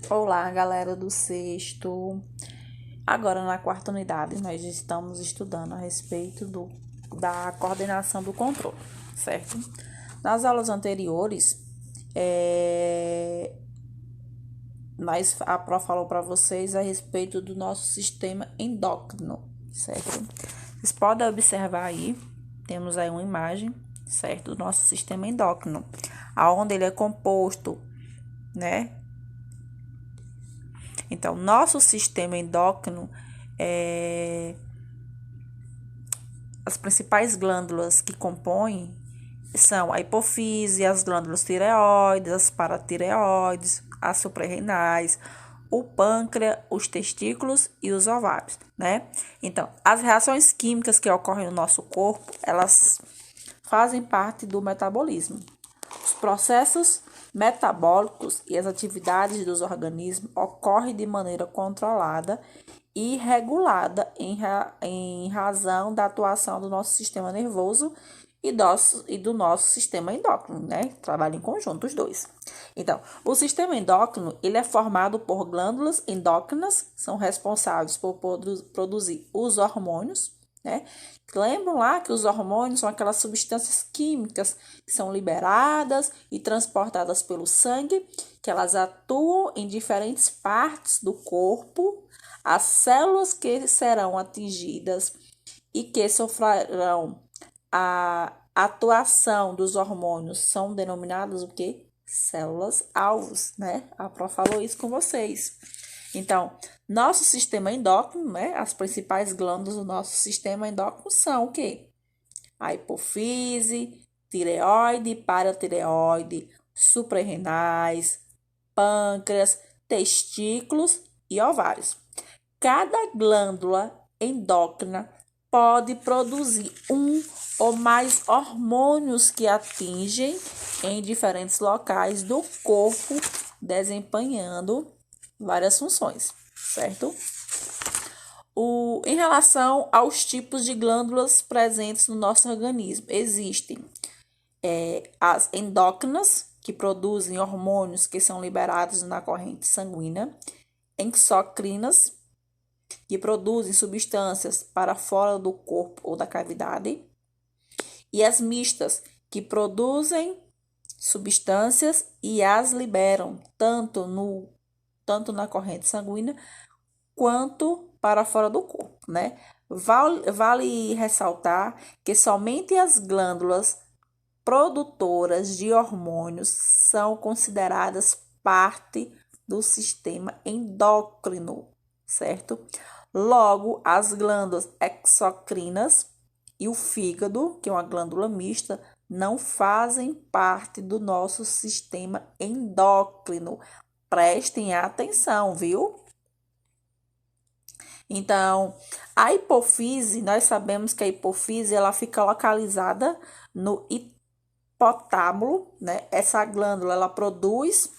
Olá, galera do sexto. Agora, na quarta unidade, nós estamos estudando a respeito da coordenação do controle, certo? Nas aulas anteriores, a Pro falou para vocês a respeito do nosso sistema endócrino, certo? Vocês podem observar aí, temos aí uma imagem, certo? Do nosso sistema endócrino, aonde ele é composto, né? Então, nosso sistema endócrino, as principais glândulas que compõem são a hipofise, as glândulas tireoides, as paratireoides, as suprarrenais, o pâncreas, os testículos e os ovários, né? Então, as reações químicas que ocorrem no nosso corpo, elas fazem parte do metabolismo. Os processos metabólicos e as atividades dos organismos ocorrem de maneira controlada e regulada em razão da atuação do nosso sistema nervoso e do nosso sistema endócrino, né? Trabalham em conjunto os dois. Então, o sistema endócrino, ele é formado por glândulas endócrinas, são responsáveis por produzir os hormônios, né? Lembram lá que os hormônios são aquelas substâncias químicas que são liberadas e transportadas pelo sangue, que elas atuam em diferentes partes do corpo. As células que serão atingidas e que sofrerão a atuação dos hormônios são denominadas o quê? Células-alvos, né? A Pro falou isso com vocês. Então, nosso sistema endócrino, né? As principais glândulas do nosso sistema endócrino são o quê? A hipofise, tireoide, paratireoide, suprarrenais, pâncreas, testículos e ovários. Cada glândula endócrina pode produzir um ou mais hormônios que atingem em diferentes locais do corpo, desempenhando várias funções, certo? Em relação aos tipos de glândulas presentes no nosso organismo, existem as endócrinas, que produzem hormônios que são liberados na corrente sanguínea, exocrinas, que produzem substâncias para fora do corpo ou da cavidade, e as mistas, que produzem substâncias e as liberam tanto na corrente sanguínea quanto para fora do corpo, né? Vale ressaltar que somente as glândulas produtoras de hormônios são consideradas parte do sistema endócrino, certo? Logo, as glândulas exocrinas e o fígado, que é uma glândula mista, não fazem parte do nosso sistema endócrino. Prestem atenção, viu? Então, a hipofise, nós sabemos que a hipofise ela fica localizada no hipotálamo, né? Essa glândula ela produz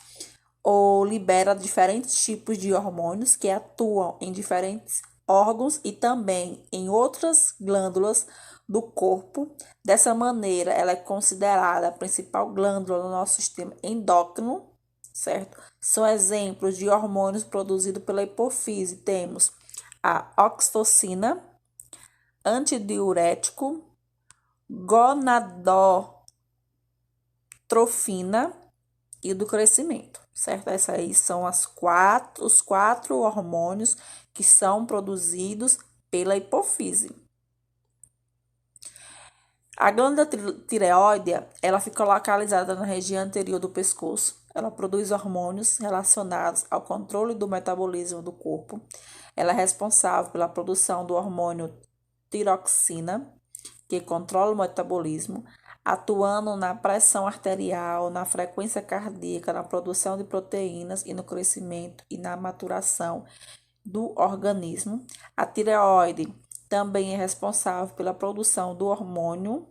ou libera diferentes tipos de hormônios que atuam em diferentes órgãos e também em outras glândulas do corpo. Dessa maneira, ela é considerada a principal glândula do nosso sistema endócrino, certo? São exemplos de hormônios produzidos pela hipofise. Temos a oxitocina, antidiurético, gonadotrofina e do crescimento, certo? Essas aí são os quatro hormônios que são produzidos pela hipofise. A glândula tireoide, ela fica localizada na região anterior do pescoço. Ela produz hormônios relacionados ao controle do metabolismo do corpo. Ela é responsável pela produção do hormônio tiroxina, que controla o metabolismo, atuando na pressão arterial, na frequência cardíaca, na produção de proteínas e no crescimento e na maturação do organismo. A tireoide também é responsável pela produção do hormônio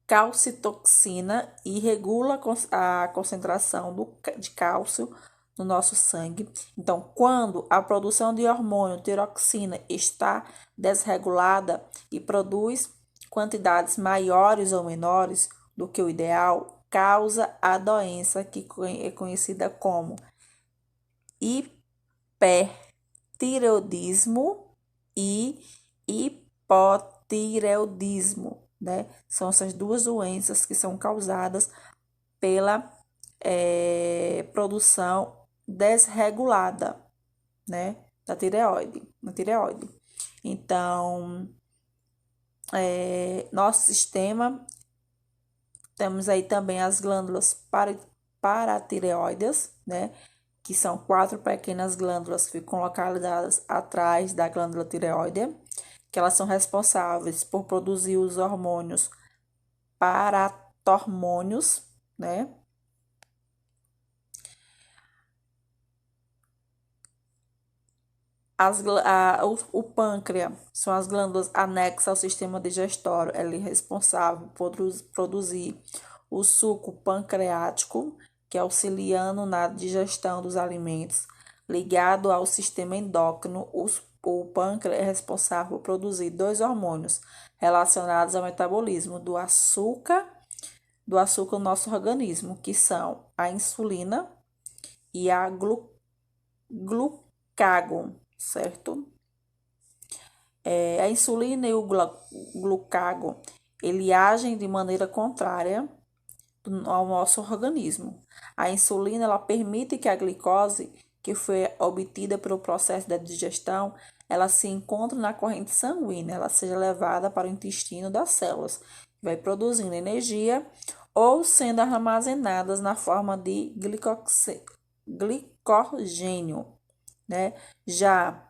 calcitoxina e regula a concentração de cálcio no nosso sangue. Então, quando a produção de hormônio tiroxina está desregulada e produz quantidades maiores ou menores do que o ideal, causa a doença que é conhecida como hipertireoidismo e hipotireoidismo, né? São essas duas doenças que são causadas pela produção desregulada, né, da tireoide, na tireoide. Então, nosso sistema, temos aí também as glândulas paratireoides, né, que são 4 pequenas glândulas que ficam localizadas atrás da glândula tireoide, que elas são responsáveis por produzir os hormônios paratormônios, né? O pâncreas são as glândulas anexas ao sistema digestório. Ele é responsável por produzir o suco pancreático, que é auxiliando na digestão dos alimentos. Ligado ao sistema endócrino, o pâncreas é responsável por produzir 2 hormônios relacionados ao metabolismo do açúcar no nosso organismo, que são a insulina e a glucagon, certo? A insulina e o glucagon, ele agem de maneira contrária ao nosso organismo. A insulina, ela permite que a glicose, que foi obtida pelo processo da digestão, ela se encontre na corrente sanguínea, ela seja levada para o intestino das células, vai produzindo energia ou sendo armazenadas na forma de glicogênio, né? Já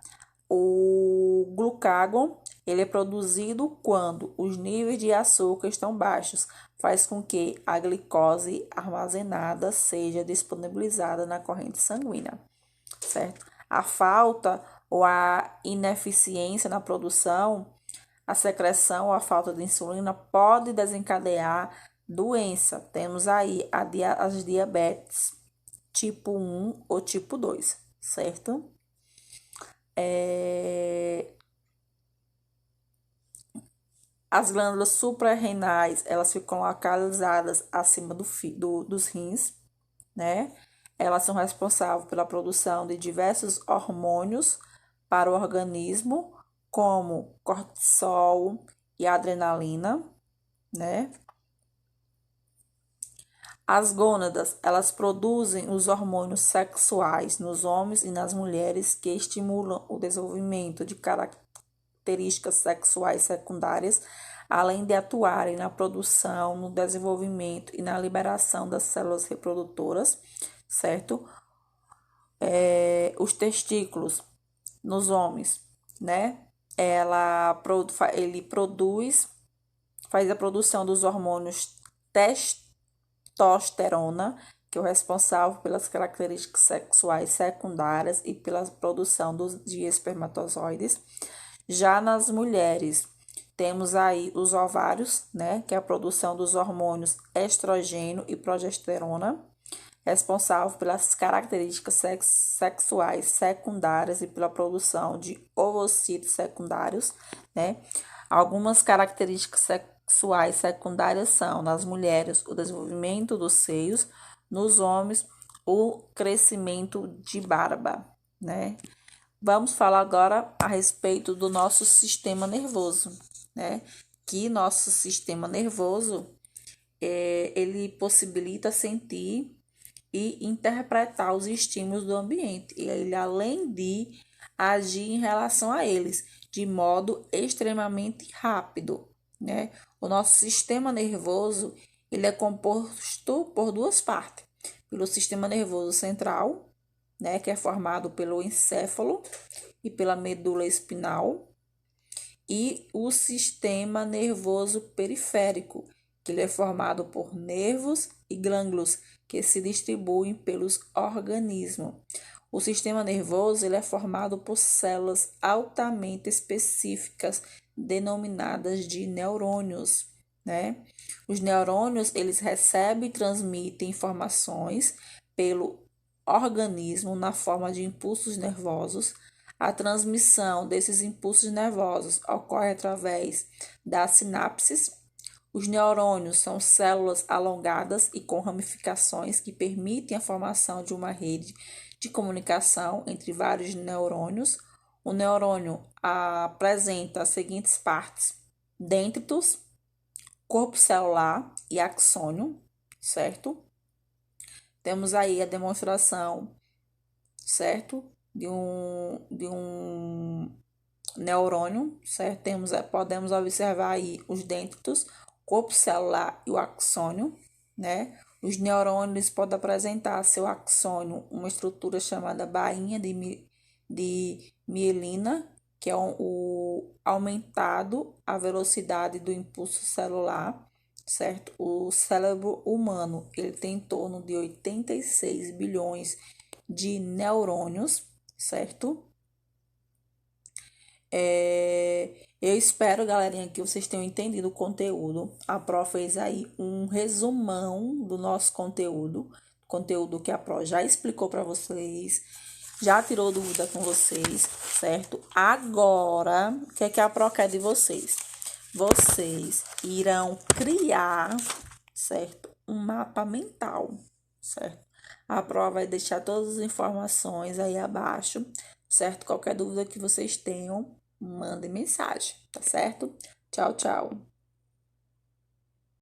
o glucagon, ele é produzido quando os níveis de açúcar estão baixos, faz com que a glicose armazenada seja disponibilizada na corrente sanguínea, certo? A falta ou a ineficiência na produção, a secreção ou a falta de insulina pode desencadear doença. Temos aí as diabetes tipo 1 ou tipo 2, certo? As glândulas suprarrenais, elas ficam localizadas acima dos rins, né? Elas são responsáveis pela produção de diversos hormônios para o organismo, como cortisol e adrenalina, né? As gônadas, elas produzem os hormônios sexuais nos homens e nas mulheres que estimulam o desenvolvimento de características sexuais secundárias, além de atuarem na produção, no desenvolvimento e na liberação das células reprodutoras, certo? Os testículos nos homens, né? Ele faz a produção dos hormônios testosterona, que é o responsável pelas características sexuais secundárias e pela produção de espermatozoides. Já nas mulheres, temos aí os ovários, né, que é a produção dos hormônios estrogênio e progesterona, responsável pelas características sexuais secundárias e pela produção de ovocitos secundários, né? Algumas características sexuais secundárias são, nas mulheres, o desenvolvimento dos seios, nos homens, o crescimento de barba, né? Vamos falar agora a respeito do nosso sistema nervoso, né? Que nosso sistema nervoso, ele possibilita sentir e interpretar os estímulos do ambiente. E ele, além de agir em relação a eles de modo extremamente rápido, né? O nosso sistema nervoso, ele é composto por 2 partes. Pelo sistema nervoso central, né, que é formado pelo encéfalo e pela medula espinal, e o sistema nervoso periférico, que ele é formado por nervos e glândulos que se distribuem pelos organismos. O sistema nervoso, ele é formado por células altamente específicas denominadas de neurônios, né? Os neurônios, eles recebem e transmitem informações pelo organismo na forma de impulsos nervosos. A transmissão desses impulsos nervosos ocorre através das sinapses, Os neurônios são células alongadas e com ramificações que permitem a formação de uma rede de comunicação entre vários neurônios. O neurônio apresenta as seguintes partes: dendritos, corpo celular e axônio, certo? Temos aí a demonstração, certo? De um neurônio, certo? Podemos observar aí os dendritos, corpo celular e o axônio, né? Os neurônios podem apresentar seu axônio uma estrutura chamada bainha de mielina, que é o aumentado a velocidade do impulso celular, certo? O cérebro humano, ele tem em torno de 86 bilhões de neurônios, certo? Eu espero, galerinha, que vocês tenham entendido o conteúdo. A Pro fez aí um resumão do nosso conteúdo que a Pro já explicou para vocês, já tirou dúvida com vocês, certo? Agora, o que é que a Pro quer de vocês? Vocês irão criar, certo? Um mapa mental, certo? A Pro vai deixar todas as informações aí abaixo, certo? Qualquer dúvida que vocês tenham, mandem mensagem, tá certo? Tchau, tchau.